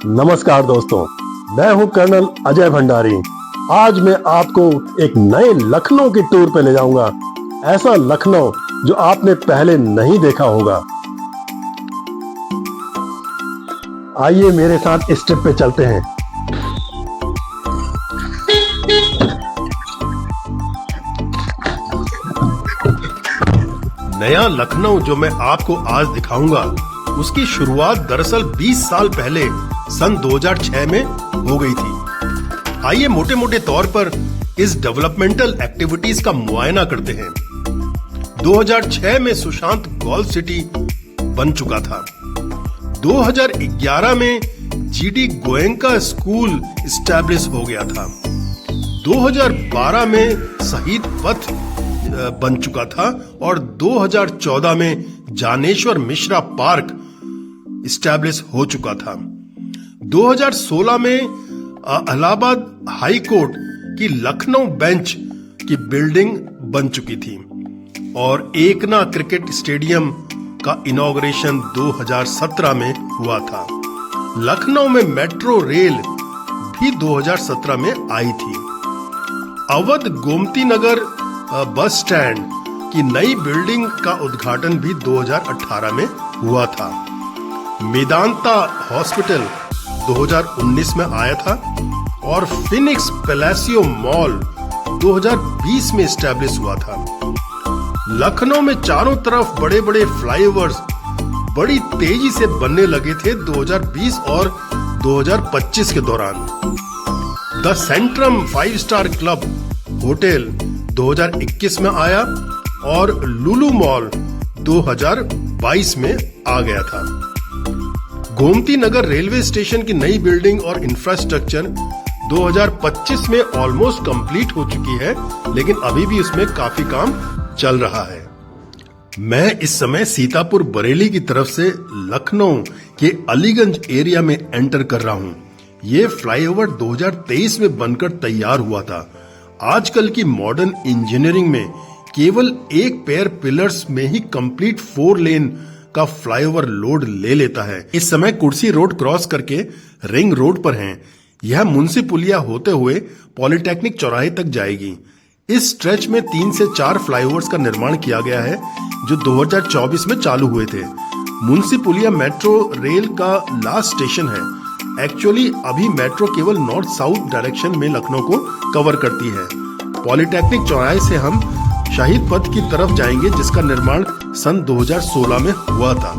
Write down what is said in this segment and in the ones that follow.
नमस्कार दोस्तों, मैं हूं कर्नल अजय भंडारी। आज मैं आपको एक नए लखनऊ की टूर पे ले जाऊंगा। ऐसा लखनऊ जो आपने पहले नहीं देखा होगा। आइए मेरे साथ इस ट्रिप पे चलते हैं। नया लखनऊ जो मैं आपको आज दिखाऊंगा, उसकी शुरुआत दरअसल 20 साल पहले सन 2006 में हो गई थी। आइए मोटे मोटे तौर पर इस डेवलपमेंटल एक्टिविटीज का मुआयना करते हैं। 2006 में सुशांत गोल्फ सिटी बन चुका था। 2011 में जीडी गोयनका स्कूल इस्टेब्लिश हो गया था। 2012 में शहीद पथ बन चुका था और 2014 में जानेश्वर मिश्रा पार्क इस्टेब्लिश हो चुका था। 2016 में इलाहाबाद हाई कोर्ट की लखनऊ बेंच की बिल्डिंग बन चुकी थी और एकना क्रिकेट स्टेडियम का इनॉग्रेशन 2017 में हुआ था। लखनऊ में मेट्रो रेल भी 2017 में आई थी। अवध गोमती नगर बस स्टैंड की नई बिल्डिंग का उद्घाटन भी 2018 में हुआ था। मेदांता हॉस्पिटल 2019 में आया था और फिनिक्स पैलेसियो मॉल 2020 में एस्टैब्लिश हुआ था। लखनऊ में चारों तरफ बड़े बड़े फ्लाईओवर्स बड़ी तेजी से बनने लगे थे 2020 और 2025 के दौरान। The Centrum 5 star club hotel 2021 में आया और लुलु मॉल 2022 में आ गया था। गोमती नगर रेलवे स्टेशन की नई बिल्डिंग और इंफ्रास्ट्रक्चर 2025 में ऑलमोस्ट कंप्लीट हो चुकी है, लेकिन अभी भी उसमें काफी काम चल रहा है। मैं इस समय सीतापुर बरेली की तरफ से लखनऊ के अलीगंज एरिया में एंटर कर रहा हूँ। ये फ्लाईओवर 2023 में बनकर तैयार हुआ था। आजकल की मॉडर्न इंजीनियरिंग में केवल एक पेयर पिलर्स में ही कंप्लीट 4 लेन का फ्लाईओवर लोड ले लेता है। इस समय कुर्सी रोड क्रॉस करके रिंग रोड पर हैं। यह मुंशी पुलिया होते हुए पॉलिटेक्निक चौराहे तक जाएगी। इस स्ट्रेच में 3 से 4 फ्लाईओवर्स का निर्माण किया गया है जो 2024 में चालू हुए थे। मुंशी पुलिया मेट्रो रेल का लास्ट स्टेशन है। एक्चुअली अभी मेट्रो केवल नॉर्थ साउथ डायरेक्शन में लखनऊ को कवर करती है। पॉलिटेक्निक चौराहे से हम शहीद पथ की तरफ जाएंगे, जिसका निर्माण सन 2016 में हुआ था।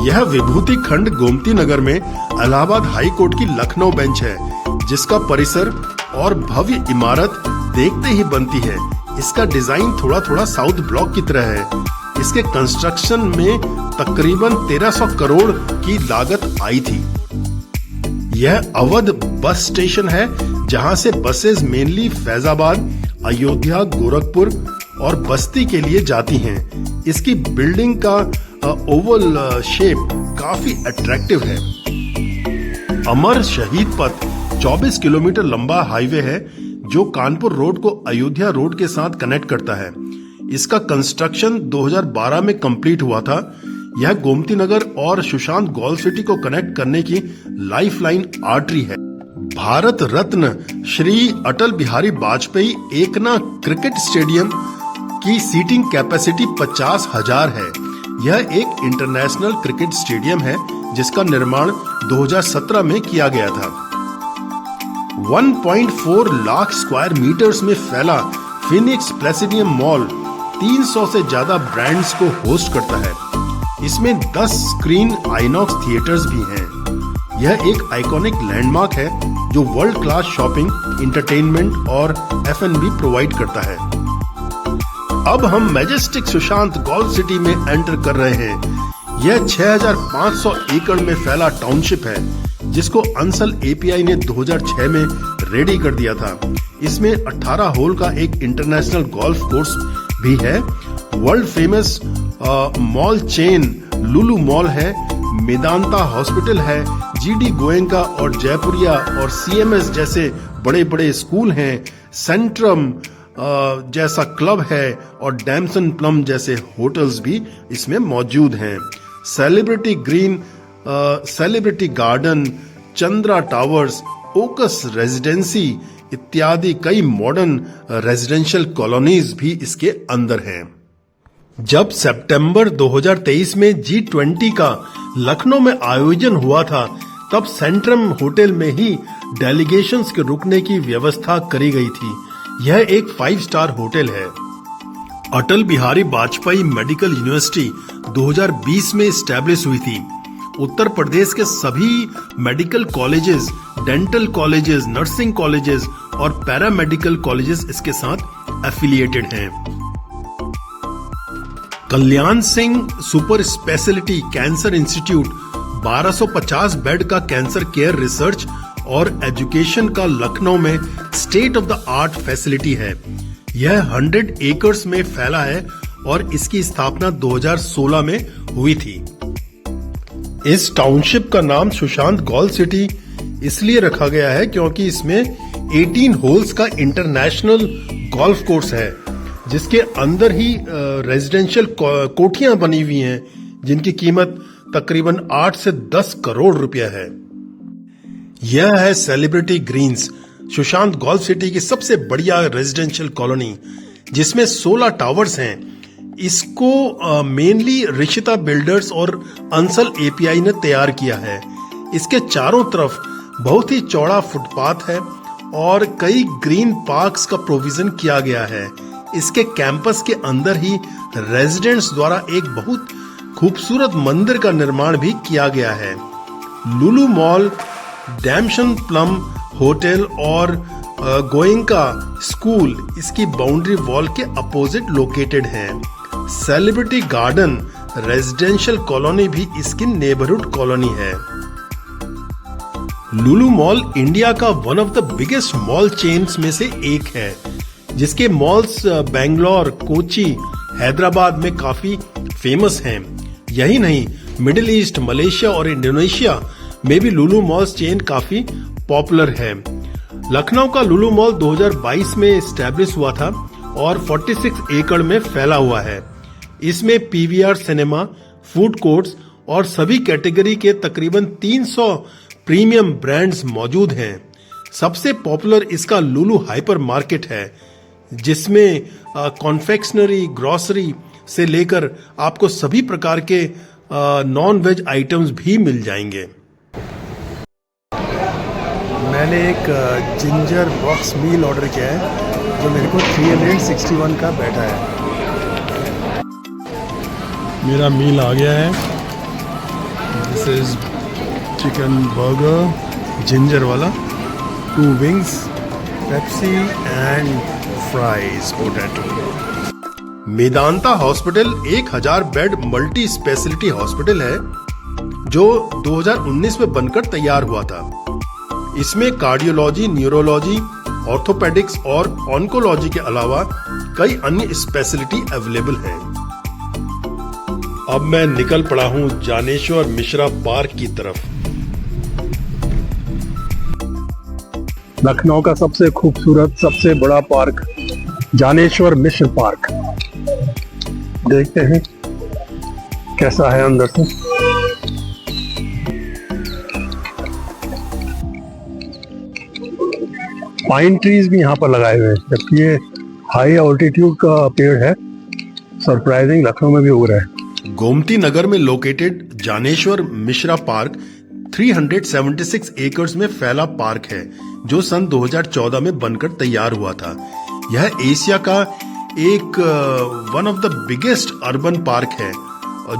यह विभूति खंड गोमती नगर में इलाहाबाद हाई कोर्ट की लखनऊ बेंच है, जिसका परिसर और भव्य इमारत देखते ही बनती है। इसका डिजाइन थोड़ा थोड़ा साउथ ब्लॉक की तरह है। इसके कंस्ट्रक्शन में तकरीबन 1300 करोड़ की लागत आई थी। यह अवध बस स्टेशन है, जहां से बसेस मेनली फैजाबाद, अयोध्या, गोरखपुर और बस्ती के लिए जाती हैं। इसकी बिल्डिंग का ओवल शेप काफी अट्रैक्टिव है। अमर शहीद पथ 24 किलोमीटर लंबा हाईवे है जो कानपुर रोड को अयोध्या रोड के साथ कनेक्ट करता है। इसका कंस्ट्रक्शन 2012 में कंप्लीट हुआ था। यह गोमती नगर और सुशांत गोल्फ सिटी को कनेक्ट करने की लाइफलाइन आर्टरी है। भारत रत्न श्री अटल बिहारी वाजपेयी एकना क्रिकेट स्टेडियम की सीटिंग कैपेसिटी 50,000 है। यह एक इंटरनेशनल क्रिकेट स्टेडियम है जिसका निर्माण 2017 में किया गया था। 1.4 लाख स्क्वायर मीटर्स में फैला फिनिक्स प्लेसिडियम मॉल 300 से ज्यादा ब्रांड्स को होस्ट करता है। इसमें 10 स्क्रीन आइनॉक्स थिएटर्स भी हैं। यह एक आइकॉनिक लैंडमार्क है जो वर्ल्ड क्लास शॉपिंग, एंटरटेनमेंट और F&B प्रोवाइड करता है। अब हम मैजेस्टिक सुशांत गोल्फ सिटी में एंटर कर रहे हैं। यह 6500 एकड़ में फैला टाउनशिप है, जिसको अंसल API ने 2006 में रेडी कर दिया था। इसमें 18 होल का एक इंटरनेशनल गोल्फ कोर्स भी है। वर्ल्ड फेमस मॉल चेन लुलु मॉल है, मेदांता हॉस्पिटल है, जीडी गोयनका और जयपुरिया और CMS जैसे बड़े बड़े स्कूल हैं, सेंट्रम जैसा क्लब है और डैमसन प्लम जैसे होटल्स भी इसमें मौजूद हैं। Celebrity green celebrity garden, Chandra towers, ओकस रेजिडेंसी इत्यादि कई मॉडर्न रेजिडेंशियल कॉलोनीज भी इसके अंदर हैं। जब सितंबर 2023 में G20 का लखनऊ में आयोजन हुआ था, तब सेंट्रम होटल में ही डेलीगेशंस के रुकने की व्यवस्था करी गई थी। यह एक 5 स्टार होटल है। अटल बिहारी वाजपेयी मेडिकल यूनिवर्सिटी 2020 में स्टैब्लिश हुई थी। उत्तर प्रदेश के सभी medical colleges, dental colleges, nursing colleges और पैरामेडिकल कॉलेजेस इसके साथ एफिलिएटेड हैं। Kalyan Singh super speciality cancer institute 1250 bed का कैंसर केयर रिसर्च और एजुकेशन का लखनऊ में state of the art facility है। यह 100 एकर्स में फैला है और इसकी स्थापना 2016 में हुई थी। इस टाउनशिप का नाम सुशांत गोल्फ सिटी इसलिए रखा गया है क्योंकि इसमें 18 होल्स का इंटरनेशनल गोल्फ कोर्स है, जिसके अंदर ही रेजिडेंशियल कोठियां बनी हुई हैं, जिनकी कीमत तकरीबन 8 से 10 करोड़ रुपया है। यह है celebrity greens, Sushant golf city की सबसे बढ़िया रेजिडेंशियल कॉलोनी, जिसमें 16 टावर्स हैं। इसको मेनली ऋषिता बिल्डर्स और अंसल एपीआई ने तैयार किया है। इसके चारों तरफ बहुत ही चौड़ा फुटपाथ है और कई ग्रीन पार्क्स का प्रोविजन किया गया है। इसके कैंपस के अंदर ही रेजिडेंट्स द्वारा एक बहुत खूबसूरत मंदिर का निर्माण भी किया गया है। लुलु मॉल, डैमशन प्लम होटल और गोयंका स्कूल इसकी बाउंड्री वॉल के अपोजिट लोकेटेड हैं। सेलिब्रिटी गार्डन रेजिडेंशियल कॉलोनी भी इसकी नेबरहुड कॉलोनी है। लुलु मॉल इंडिया का one of the biggest mall chains में से एक है, जिसके मॉल्स बेंगलोर, कोची, हैदराबाद में काफी फेमस हैं। यही नहीं, मिडिल ईस्ट, मलेशिया और इंडोनेशिया में भी लुलु मॉल्स चेन काफी पॉपुलर है। लखनऊ का लुलु मॉल 2022 में एस्टैब्लिश हुआ था और 46 एकड़ में फैला हुआ है। इसमें पीवीआर सिनेमा, फूड कोर्ट्स और सभी कैटेगरी के तकरीबन 300 प्रीमियम ब्रांड्स मौजूद हैं। सबसे पॉपुलर इसका लुलु हाइपर मार्केट है, जिसमें कॉन्फेक्शनरी, ग्रोसरी से लेकर आपको सभी प्रकार के नॉन वेज आइटम्स भी मिल जाएंगे। मैंने एक जिंजर बॉक्स मील ऑर्डर किया है, जो मेरे को 361 का बैठा है। मेरा मील आ गया है। This is chicken burger, ginger वाला, 2 wings, Pepsi and fries, potato. Medanta hospital 1000 bed multi speciality hospital है, जो 2019 में बनकर तैयार हुआ था। इसमें कार्डियोलॉजी, न्यूरोलॉजी, ऑर्थोपेडिक्स और ऑन्कोलॉजी के अलावा कई अन्य स्पेशलिटी अवेलेबल हैं। अब मैं निकल पड़ा हूं जानेश्वर मिश्रा पार्क की तरफ। लखनऊ का सबसे खूबसूरत, सबसे बड़ा पार्क जानेश्वर मिश्र पार्क। देखते हैं कैसा है अंदर से। पाइन ट्रीज भी यहाँ पर लगाए हुए हैं, जबकि ये हाई ऑल्टीट्यूड का पेड़ है। सरप्राइजिंग, लखनऊ में भी हो रहा है। गोमती नगर में located Dnyaneshwar Mishra park 376 acres में फैला पार्क है, जो सन 2014 में बनकर तैयार हुआ था। यह एशिया का एक one of the biggest urban park है,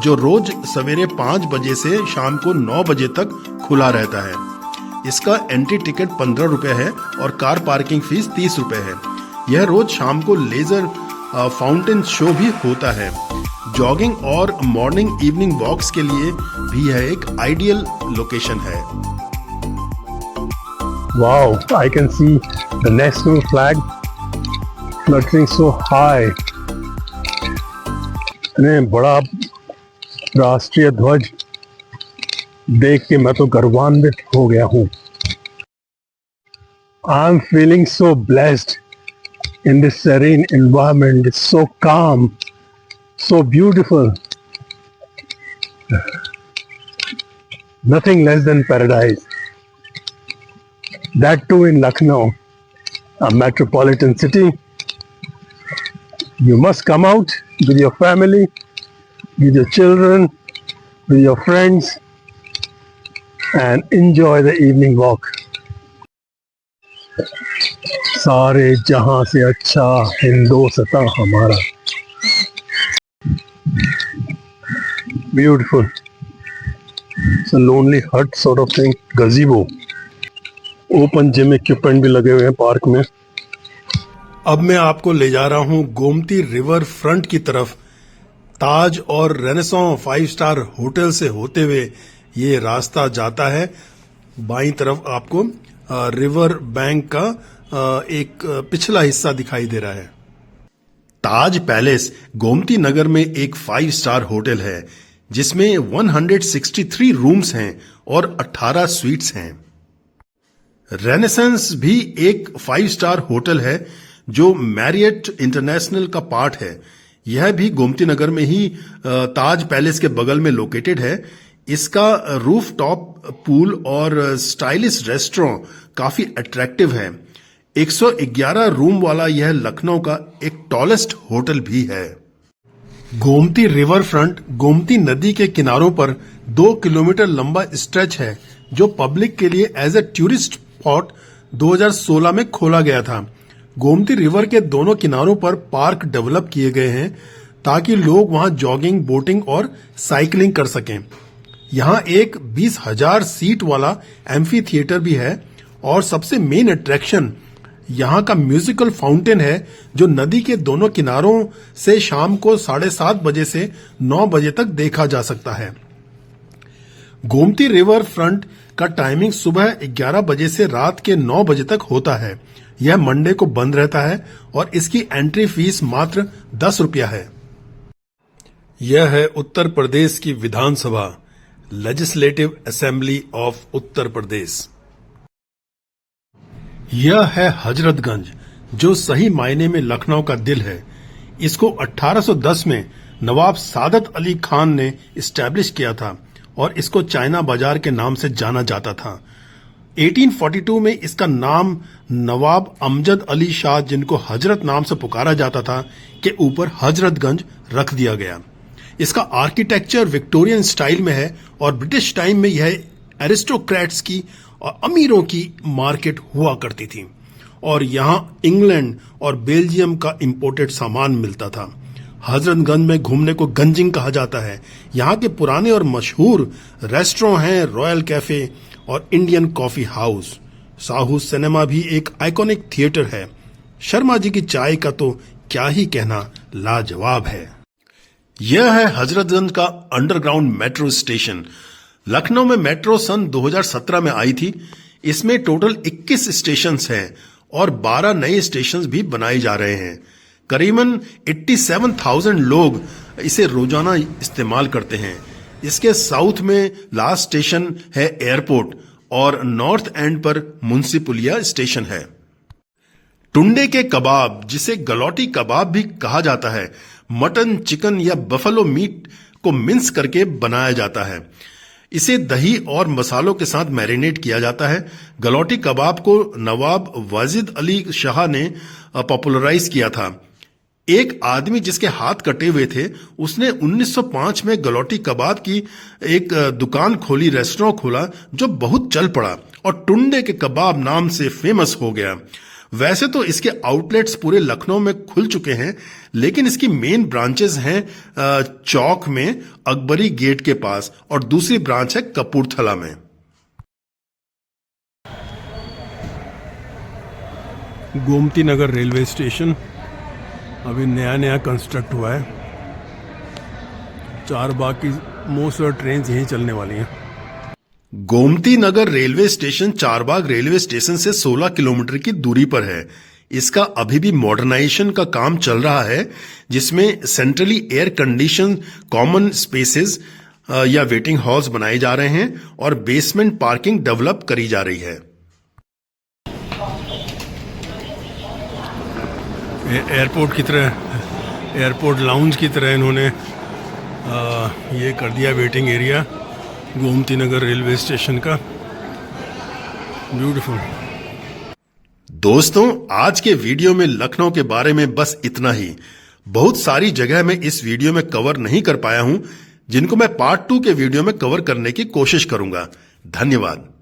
जो रोज सवेरे 5 बजे से शाम को 9 बजे तक खुला रहता है। इसका एंट्री टिकट 15 रुपए है और कार पार्किंग फीस 30 रुपए है। यह रोज शाम को लेजर फाउंटेन शो भी होता है। जॉगिंग और मॉर्निंग इवनिंग वॉक्स के लिए भी यह एक आइडियल लोकेशन है। Wow, I can see the national flag fluttering so high. इतने बड़ा राष्ट्रीय ध्वज देख के मैं तो गर्वान्वित हो गया हूँ। I'm feeling so blessed in this serene environment. It's so calm, so beautiful. Nothing less than paradise. That too in Lucknow, a metropolitan city. You must come out with your family, with your children, with your friends, and enjoy the evening walk. सारे जहां से अच्छा हिंदोस्तां हमारा. Beautiful. It's a lonely hut sort of thing. Gazebo. Open gym equipment भी लगे हुए हैं park में. अब मैं आपको ले जा रहा हूं गोमती रिवर फ्रंट की तरफ. ताज और रेनेसां 5 स्टार होटल से होते हुए ये रास्ता जाता है. बाईं तरफ आपको रिवर बैंक का एक पिछला हिस्सा दिखाई दे रहा है. ताज पैलेस गोमती नगर में एक 5 स्टार होटल है जिसमें 163 रूम्स हैं और 18 स्वीट्स हैं. रेनेसेंस भी एक 5 स्टार होटल है जो मैरियट इंटरनेशनल का पार्ट है. यह भी गोमती नगर में ही ताज पैलेस के बगल में लोकेटेड है. इसका रूफ टॉप पूल और स्टाइलिश रेस्टोरेंट काफी अट्रैक्टिव है. 111 रूम वाला यह लखनऊ का एक टॉलेस्ट होटल भी है. गोमती रिवर फ्रंट गोमती नदी के किनारों पर 2 किलोमीटर लंबा स्ट्रेच है जो पब्लिक के लिए एज ए टूरिस्ट स्पॉट 2016 में खोला गया था. गोमती रिवर के दोनों किनारों पर पार्क डेवलप किए गए हैं ताकि लोग वहां जॉगिंग, बोटिंग और साइकिलिंग कर सकें. यहां एक 20,000 सीट वाला एम्फी थिएटर भी है और सबसे मेन अट्रैक्शन यहां का म्यूजिकल फाउंटेन है जो नदी के दोनों किनारों से शाम को 7:30 बजे से 9 बजे तक देखा जा सकता है. गोमती रिवर फ्रंट का टाइमिंग सुबह 11 बजे से रात के 9 बजे तक होता है. यह मंडे को बंद रहता है और इसकी एंट्री फीस मात्र 10 रुपया है. यह है उत्तर प्रदेश की विधानसभा, legislative assembly of Uttar Pradesh. यह है हजरतगंज जो सही मायने में लखनऊ का दिल है. इसको 1810 में नवाब सादत अली खान ने इस्टेब्लिश किया था और इसको चाइना बाजार के नाम से जाना जाता था. 1842 में इसका नाम नवाब अमजद अली शाह, जिनको हजरत नाम से पुकारा जाता था, के ऊपर हजरतगंज रख दिया गया. इसका आर्किटेक्चर विक्टोरियन स्टाइल में है और ब्रिटिश टाइम में यह एरिस्टोक्रेट्स की और अमीरों की मार्केट हुआ करती थी और यहां इंग्लैंड और बेल्जियम का इंपोर्टेड सामान मिलता था. हजरतगंज में घूमने को गंजिंग कहा जाता है. यहाँ के पुराने और मशहूर रेस्टोरेंट हैं रॉयल कैफे और Indian coffee house. Sahu cinema भी एक आइकॉनिक थिएटर है. शर्मा जी की चाय का तो क्या ही कहना, लाजवाब है. यह है हजरतगंज का अंडरग्राउंड मेट्रो स्टेशन. लखनऊ में मेट्रो सन 2017 में आई थी. इसमें टोटल 21 स्टेशन हैं और 12 नए स्टेशन भी बनाए जा रहे हैं. करीबन 87,000 लोग इसे रोजाना इस्तेमाल करते हैं. इसके साउथ में लास्ट स्टेशन है एयरपोर्ट और नॉर्थ एंड पर मुंशीपुलिया स्टेशन है. टुंडे के कबाब, जिसे गलौटी कबाब भी कहा जाता है, मटन, चिकन या बफलो मीट को मिन्स करके बनाया जाता है. इसे दही और मसालों के साथ मैरिनेट किया जाता है. गलौटी कबाब को नवाब वाजिद अली शाह ने पॉपुलराइज किया था. एक आदमी जिसके हाथ कटे हुए थे, उसने 1905 में गलौटी कबाब की एक दुकान खोली, रेस्टोरेंट खोला जो बहुत चल पड़ा और टुंडे के कबाब नाम से फेमस हो गया. वैसे तो इसके आउटलेट्स पूरे लखनऊ में खुल चुके हैं, लेकिन इसकी मेन ब्रांचेस हैं चौक में अकबरी गेट के पास और दूसरी ब्रांच है कपूरथला में. गोमती नगर रेलवे स्टेशन अभी नया नया कंस्ट्रक्ट हुआ है. चारबाग की मोस्ट ऑफ ट्रेन यहीं चलने वाली हैं. Gomti Nagar railway station Charbagh railway station से 16 किलोमीटर की दूरी पर है. इसका अभी भी मॉडर्नाइजेशन का काम चल रहा है, जिसमें centrally air condition common spaces या वेटिंग हॉल्स बनाए जा रहे हैं और बेसमेंट पार्किंग डेवलप करी जा रही है. एयरपोर्ट की तरह, एयरपोर्ट लाउंज की तरह इन्होंने ये कर दिया waiting area. Gomti Nagar railway station का। ब्यूटीफुल। दोस्तों, आज के वीडियो में लखनऊ के बारे में बस इतना ही। बहुत सारी जगह मैं इस वीडियो में कवर नहीं कर पाया हूं, जिनको मैं पार्ट 2 के वीडियो में कवर करने की कोशिश करूंगा। धन्यवाद।